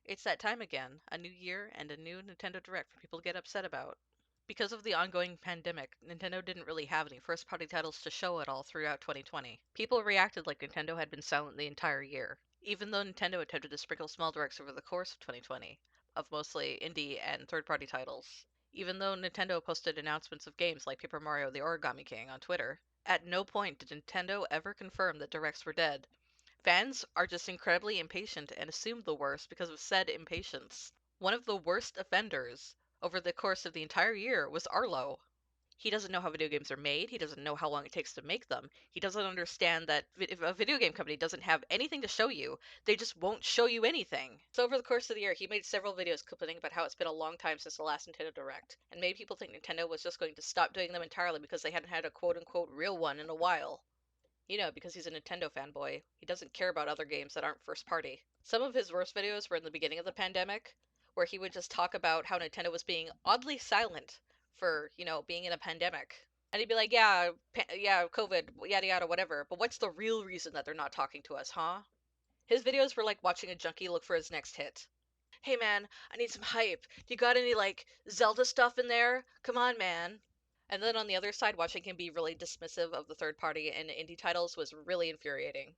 It's that time again, a new year and a new Nintendo Direct for people to get upset about. Because of the ongoing pandemic, Nintendo didn't really have any first-party titles to show at all throughout 2020. People reacted like Nintendo had been silent the entire year, even though Nintendo attempted to sprinkle small directs over the course of 2020, of mostly indie and third-party titles. Even though Nintendo posted announcements of games like Paper Mario the Origami King on Twitter, at no point did Nintendo ever confirm that directs were dead. Fans are just incredibly impatient and assume the worst because of said impatience. One of the worst offenders over the course of the entire year was Arlo. He doesn't know how video games are made, he doesn't know how long it takes to make them, he doesn't understand that if a video game company doesn't have anything to show you, they just won't show you anything. So over the course of the year, he made several videos complaining about how it's been a long time since the last Nintendo Direct, and made people think Nintendo was just going to stop doing them entirely because they hadn't had a quote-unquote real one in a while. You know, because he's a Nintendo fanboy, he doesn't care about other games that aren't first party. Some of his worst videos were in the beginning of the pandemic, where he would just talk about how Nintendo was being oddly silent for, being in a pandemic. And he'd be like, yeah, COVID, yada yada, whatever, but what's the real reason that they're not talking to us, huh? His videos were like watching a junkie look for his next hit. Hey man, I need some hype. Do you got any, Zelda stuff in there? Come on, man. And then on the other side, watching him be really dismissive of the third party and indie titles was really infuriating.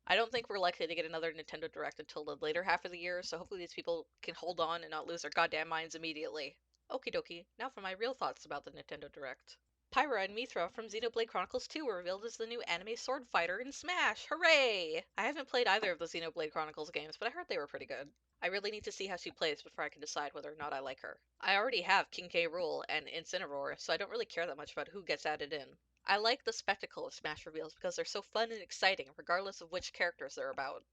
I don't think we're likely to get another Nintendo Direct until the later half of the year, so hopefully these people can hold on and not lose their goddamn minds immediately. Okie dokie, now for my real thoughts about the Nintendo Direct. Pyra and Mythra from Xenoblade Chronicles 2 were revealed as the new anime sword fighter in Smash! Hooray! I haven't played either of the Xenoblade Chronicles games, but I heard they were pretty good. I really need to see how she plays before I can decide whether or not I like her. I already have King K. Rool and Incineroar, so I don't really care that much about who gets added in. I like the spectacle of Smash reveals because they're so fun and exciting, regardless of which characters they're about.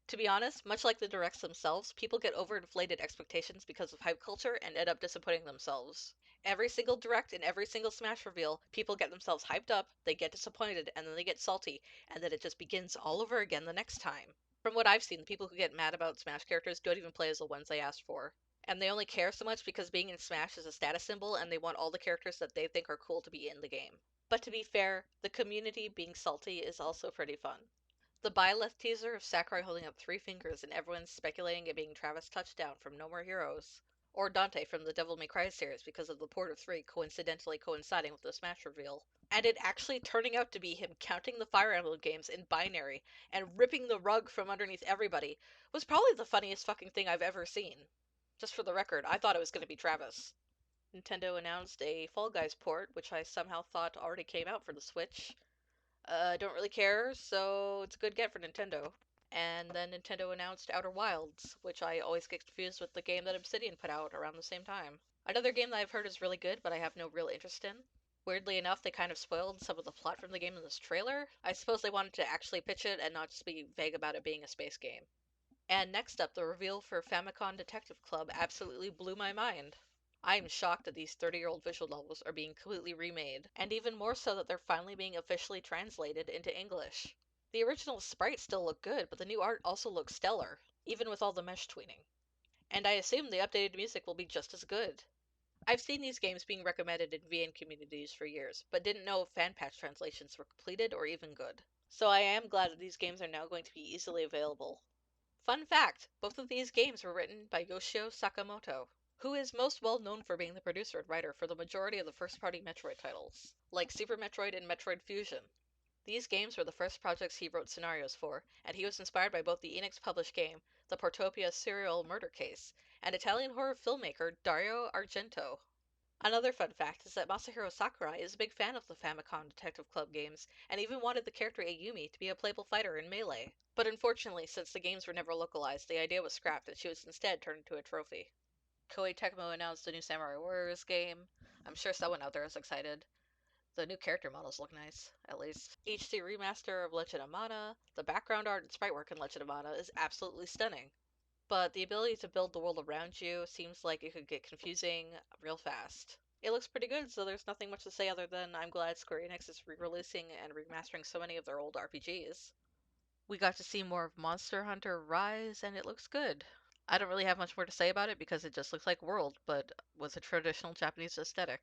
To be honest, much like the directs themselves, people get overinflated expectations because of hype culture and end up disappointing themselves. Every single direct and every single Smash reveal, people get themselves hyped up, they get disappointed, and then they get salty, and then it just begins all over again the next time. From what I've seen, the people who get mad about Smash characters don't even play as the ones they asked for. And they only care so much because being in Smash is a status symbol and they want all the characters that they think are cool to be in the game. But to be fair, the community being salty is also pretty fun. The Byleth teaser of Sakurai holding up 3 fingers and everyone's speculating it being Travis Touchdown from No More Heroes, or Dante from the Devil May Cry series because of the port of 3 coincidentally coinciding with the Smash reveal, and it actually turning out to be him counting the Fire Emblem games in binary and ripping the rug from underneath everybody, was probably the funniest fucking thing I've ever seen. Just for the record, I thought it was going to be Travis. Nintendo announced a Fall Guys port, which I somehow thought already came out for the Switch. I don't really care, so it's a good get for Nintendo. And then Nintendo announced Outer Wilds, which I always get confused with the game that Obsidian put out around the same time. Another game that I've heard is really good, but I have no real interest in. Weirdly enough, they kind of spoiled some of the plot from the game in this trailer. I suppose they wanted to actually pitch it and not just be vague about it being a space game. And next up, the reveal for Famicon Detective Club absolutely blew my mind. I am shocked that these 30-year-old visual novels are being completely remade, and even more so that they're finally being officially translated into English. The original sprites still look good, but the new art also looks stellar, even with all the mesh tweening. And I assume the updated music will be just as good. I've seen these games being recommended in VN communities for years, but didn't know if fan patch translations were completed or even good. So I am glad that these games are now going to be easily available. Fun fact, both of these games were written by Yoshio Sakamoto, who is most well known for being the producer and writer for the majority of the first-party Metroid titles, like Super Metroid and Metroid Fusion. These games were the first projects he wrote scenarios for, and he was inspired by both the Enix-published game, The Portopia Serial Murder Case, and Italian horror filmmaker Dario Argento. Another fun fact is that Masahiro Sakurai is a big fan of the Famicom Detective Club games, and even wanted the character Ayumi to be a playable fighter in Melee. But unfortunately, since the games were never localized, the idea was scrapped and she was instead turned into a trophy. Koei Tecmo announced a new Samurai Warriors game. I'm sure someone out there is excited. The new character models look nice, at least. HD remaster of Legend of Mana. The background art and sprite work in Legend of Mana is absolutely stunning. But the ability to build the world around you seems like it could get confusing real fast. It looks pretty good, so there's nothing much to say other than I'm glad Square Enix is re-releasing and remastering so many of their old RPGs. We got to see more of Monster Hunter Rise, and it looks good. I don't really have much more to say about it because it just looks like World, but with a traditional Japanese aesthetic.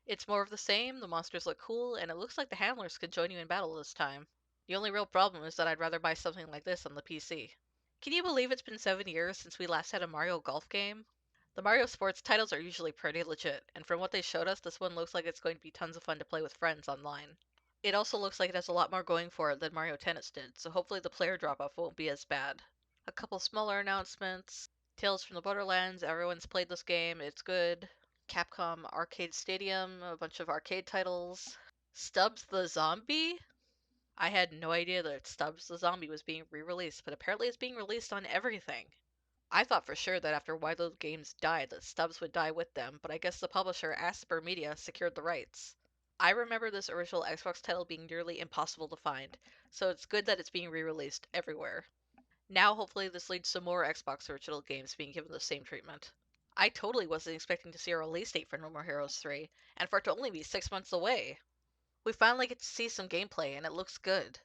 It's more of the same, the monsters look cool, and it looks like the handlers could join you in battle this time. The only real problem is that I'd rather buy something like this on the PC. Can you believe it's been 7 years since we last had a Mario Golf game? The Mario Sports titles are usually pretty legit, and from what they showed us, this one looks like it's going to be tons of fun to play with friends online. It also looks like it has a lot more going for it than Mario Tennis did, so hopefully the player drop-off won't be as bad. A couple smaller announcements. Tales from the Borderlands, everyone's played this game, it's good. Capcom Arcade Stadium, a bunch of arcade titles. Stubbs the Zombie? I had no idea that Stubbs the Zombie was being re-released, but apparently it's being released on everything. I thought for sure that after Why Those Games died, that Stubbs would die with them, but I guess the publisher, Asper Media, secured the rights. I remember this original Xbox title being nearly impossible to find, so it's good that it's being re-released everywhere. Now hopefully this leads to more Xbox original games being given the same treatment. I totally wasn't expecting to see a release date for No More Heroes 3, and for it to only be 6 months away. We finally get to see some gameplay, and it looks good.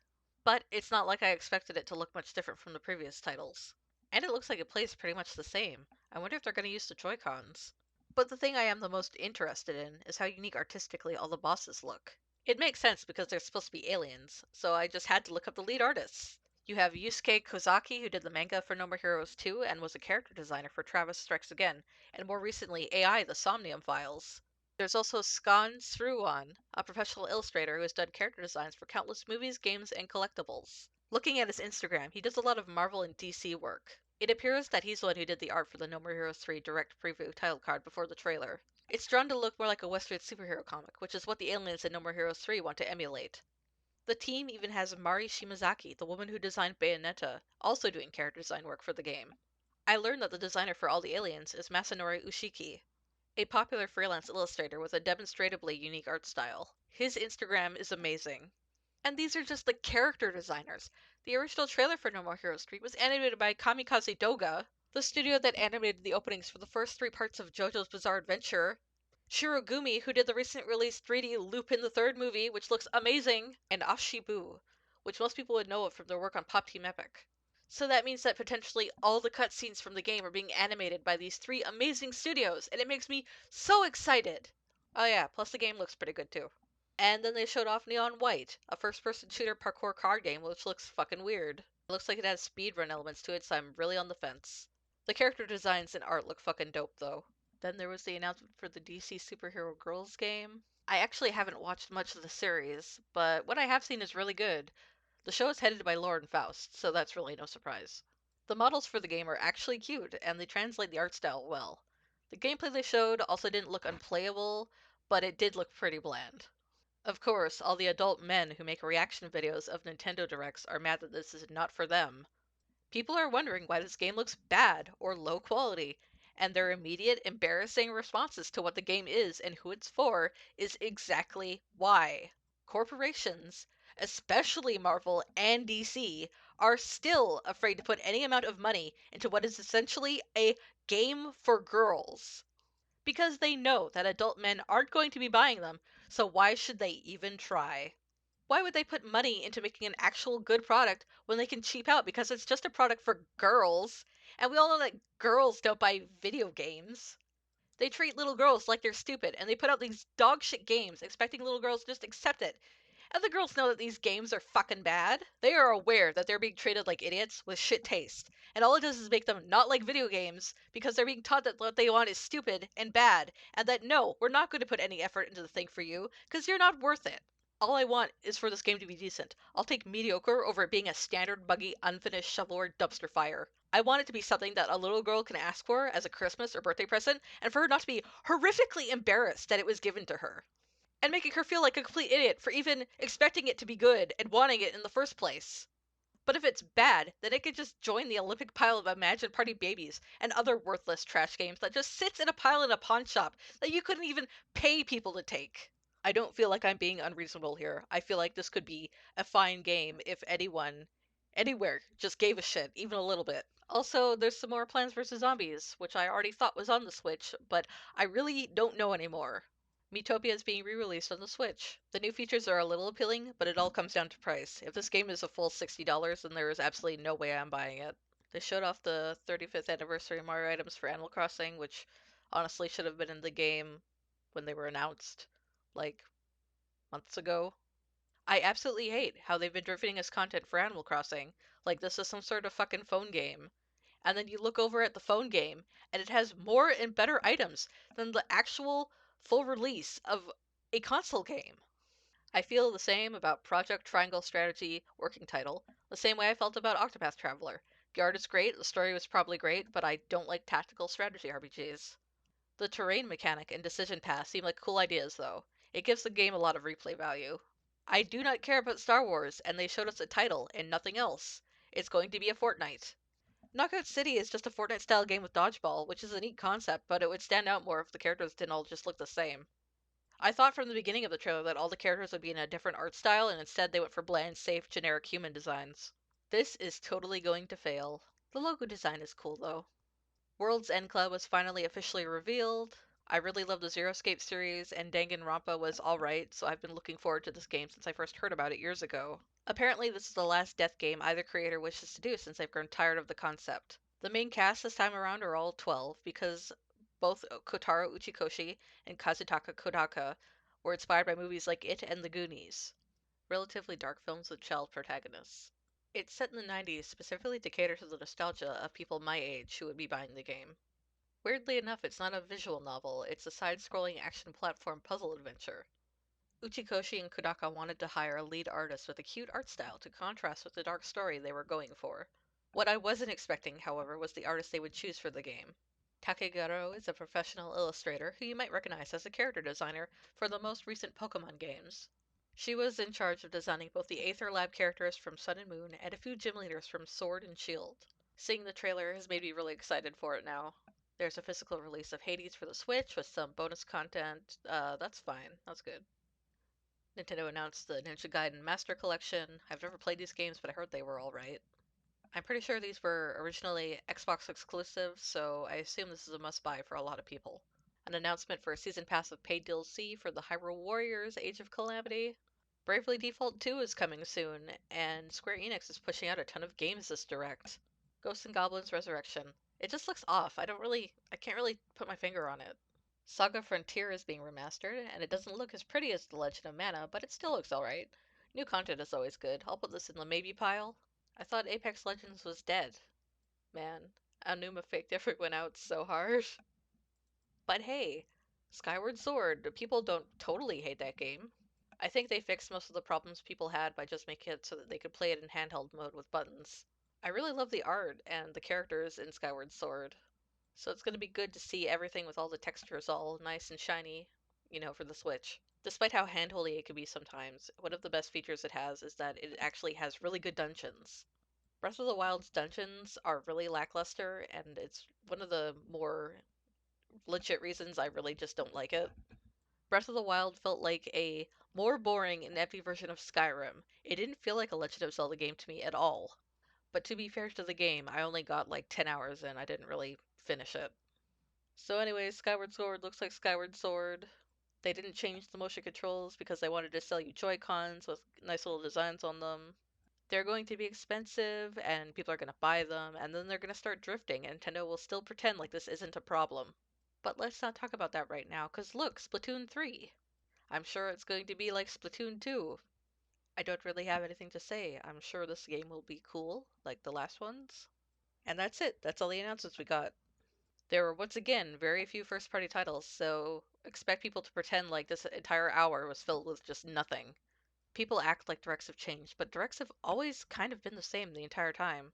But it's not like I expected it to look much different from the previous titles. And it looks like it plays pretty much the same. I wonder if they're going to use the Joy-Cons. But the thing I am the most interested in is how unique artistically all the bosses look. It makes sense because they're supposed to be aliens, so I just had to look up the lead artists. You have Yusuke Kozaki, who did the manga for No More Heroes 2 and was a character designer for Travis Strikes Again, and more recently AI The Somnium Files. There's also Skan Sruan, a professional illustrator who has done character designs for countless movies, games, and collectibles. Looking at his Instagram, he does a lot of Marvel and DC work. It appears that he's the one who did the art for the No More Heroes 3 direct preview title card before the trailer. It's drawn to look more like a Western superhero comic, which is what the aliens in No More Heroes 3 want to emulate. The team even has Mari Shimazaki, the woman who designed Bayonetta, also doing character design work for the game. I learned that the designer for all the aliens is Masanori Ushiki, a popular freelance illustrator with a demonstratively unique art style. His Instagram is amazing. And these are just the character designers. The original trailer for No More Heroes 3 was animated by Kamikaze Doga, the studio that animated the openings for the first 3 parts of JoJo's Bizarre Adventure. Shirogumi, who did the recent release 3D Lupin the Third movie, which looks amazing, and Ashibu, which most people would know from their work on Pop Team Epic. So that means that potentially all the cutscenes from the game are being animated by these 3 amazing studios, and it makes me so excited! Oh yeah, plus the game looks pretty good too. And then they showed off Neon White, a first-person shooter parkour card game which looks fucking weird. It looks like it has speedrun elements to it, so I'm really on the fence. The character designs and art look fucking dope though. Then there was the announcement for the DC Superhero Girls game. I actually haven't watched much of the series, but what I have seen is really good. The show is headed by Lauren Faust, so that's really no surprise. The models for the game are actually cute, and they translate the art style well. The gameplay they showed also didn't look unplayable, but it did look pretty bland. Of course, all the adult men who make reaction videos of Nintendo Directs are mad that this is not for them. People are wondering why this game looks bad or low quality, and their immediate, embarrassing responses to what the game is and who it's for is exactly why. Corporations, especially Marvel and DC, are still afraid to put any amount of money into what is essentially a game for girls. Because they know that adult men aren't going to be buying them, so why should they even try? Why would they put money into making an actual good product when they can cheap out because it's just a product for girls? And we all know that girls don't buy video games. They treat little girls like they're stupid, and they put out these dog shit games expecting little girls to just accept it. And the girls know that these games are fucking bad. They are aware that they're being treated like idiots with shit taste. And all it does is make them not like video games because they're being taught that what they want is stupid and bad, and that no, we're not going to put any effort into the thing for you because you're not worth it. All I want is for this game to be decent. I'll take mediocre over it being a standard, buggy, unfinished shovelware dumpster fire. I want it to be something that a little girl can ask for as a Christmas or birthday present, and for her not to be horrifically embarrassed that it was given to her. And making her feel like a complete idiot for even expecting it to be good and wanting it in the first place. But if it's bad, then it could just join the Olympic pile of Imagine Party Babies and other worthless trash games that just sits in a pile in a pawn shop that you couldn't even pay people to take. I don't feel like I'm being unreasonable here. I feel like this could be a fine game if anyone, anywhere, just gave a shit, even a little bit. Also, there's some more Plants vs. Zombies, which I already thought was on the Switch, but I really don't know anymore. Miitopia is being re-released on the Switch. The new features are a little appealing, but it all comes down to price. If this game is a full $60, then there is absolutely no way I'm buying it. They showed off the 35th anniversary Mario items for Animal Crossing, which honestly should have been in the game when they were announced, like, months ago. I absolutely hate how they've been drifting us content for Animal Crossing. Like this is some sort of fucking phone game. And then you look over at the phone game, and it has more and better items than the actual full release of a console game. I feel the same about Project Triangle Strategy working title, the same way I felt about Octopath Traveler. The art is great, the story was probably great, but I don't like tactical strategy RPGs. The terrain mechanic and decision path seem like cool ideas, though. It gives the game a lot of replay value. I do not care about Star Wars, and they showed us a title and nothing else. It's going to be a Fortnite. Knockout City is just a Fortnite-style game with dodgeball, which is a neat concept, but it would stand out more if the characters didn't all just look the same. I thought from the beginning of the trailer that all the characters would be in a different art style, and instead they went for bland, safe, generic human designs. This is totally going to fail. The logo design is cool, though. World's End Club was finally officially revealed. I really love the Zeroscape series, and Danganronpa was alright, so I've been looking forward to this game since I first heard about it years ago. Apparently, this is the last Death game either creator wishes to do since they've grown tired of the concept. The main cast this time around are all 12 because both Kotaro Uchikoshi and Kazutaka Kodaka were inspired by movies like It and The Goonies, relatively dark films with child protagonists. It's set in the 90s specifically to cater to the nostalgia of people my age who would be buying the game. Weirdly enough, it's not a visual novel, it's a side-scrolling action platform puzzle adventure. Uchikoshi and Kodaka wanted to hire a lead artist with a cute art style to contrast with the dark story they were going for. What I wasn't expecting, however, was the artist they would choose for the game. Takeguro is a professional illustrator who you might recognize as a character designer for the most recent Pokemon games. She was in charge of designing both the Aether Lab characters from Sun and Moon and a few gym leaders from Sword and Shield. Seeing the trailer has made me really excited for it now. There's a physical release of Hades for the Switch with some bonus content. That's fine. That's good. Nintendo announced the Ninja Gaiden Master Collection. I've never played these games, but I heard they were alright. I'm pretty sure these were originally Xbox exclusives, so I assume this is a must-buy for a lot of people. An announcement for a season pass of paid DLC for the Hyrule Warriors Age of Calamity. Bravely Default 2 is coming soon, and Square Enix is pushing out a ton of games this direct. Ghosts and Goblins Resurrection. It just looks off. I can't really put my finger on it. SaGa Frontier is being remastered, and it doesn't look as pretty as The Legend of Mana, but it still looks alright. New content is always good. I'll put this in the maybe pile. I thought Apex Legends was dead. Man, Aonuma faked everyone out so hard. But hey, Skyward Sword, people don't totally hate that game. I think they fixed most of the problems people had by just making it so that they could play it in handheld mode with buttons. I really love the art and the characters in Skyward Sword. So it's going to be good to see everything with all the textures all nice and shiny, for the Switch. Despite how handholdy it can be sometimes, one of the best features it has is that it actually has really good dungeons. Breath of the Wild's dungeons are really lackluster, and it's one of the more legit reasons I really just don't like it. Breath of the Wild felt like a more boring and empty version of Skyrim. It didn't feel like a Legend of Zelda game to me at all. But to be fair to the game, I only got like 10 hours in. I didn't really finish it. So anyways, Skyward Sword looks like Skyward Sword. They didn't change the motion controls because they wanted to sell you Joy-Cons with nice little designs on them. They're going to be expensive, and people are going to buy them, and then they're going to start drifting, and Nintendo will still pretend like this isn't a problem. But let's not talk about that right now, because look, Splatoon 3. I'm sure it's going to be like Splatoon 2. I don't really have anything to say. I'm sure this game will be cool, like the last ones. And that's it. That's all the announcements we got. There were once again very few first party titles, so expect people to pretend like this entire hour was filled with just nothing. People act like directs have changed, but directs have always kind of been the same the entire time.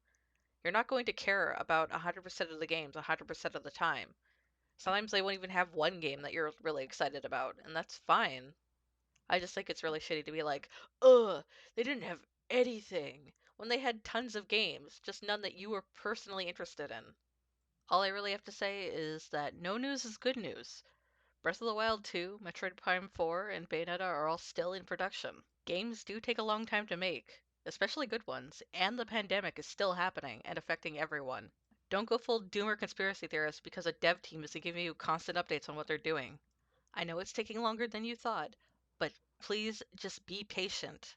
You're not going to care about 100% of the games 100% of the time. Sometimes they won't even have one game that you're really excited about, and that's fine. I just think it's really shitty to be like, ugh, they didn't have anything, when they had tons of games, just none that you were personally interested in. All I really have to say is that no news is good news. Breath of the Wild 2, Metroid Prime 4, and Bayonetta are all still in production. Games do take a long time to make, especially good ones, and the pandemic is still happening and affecting everyone. Don't go full doomer conspiracy theorist because a dev team isn't giving you constant updates on what they're doing. I know it's taking longer than you thought, but please just be patient.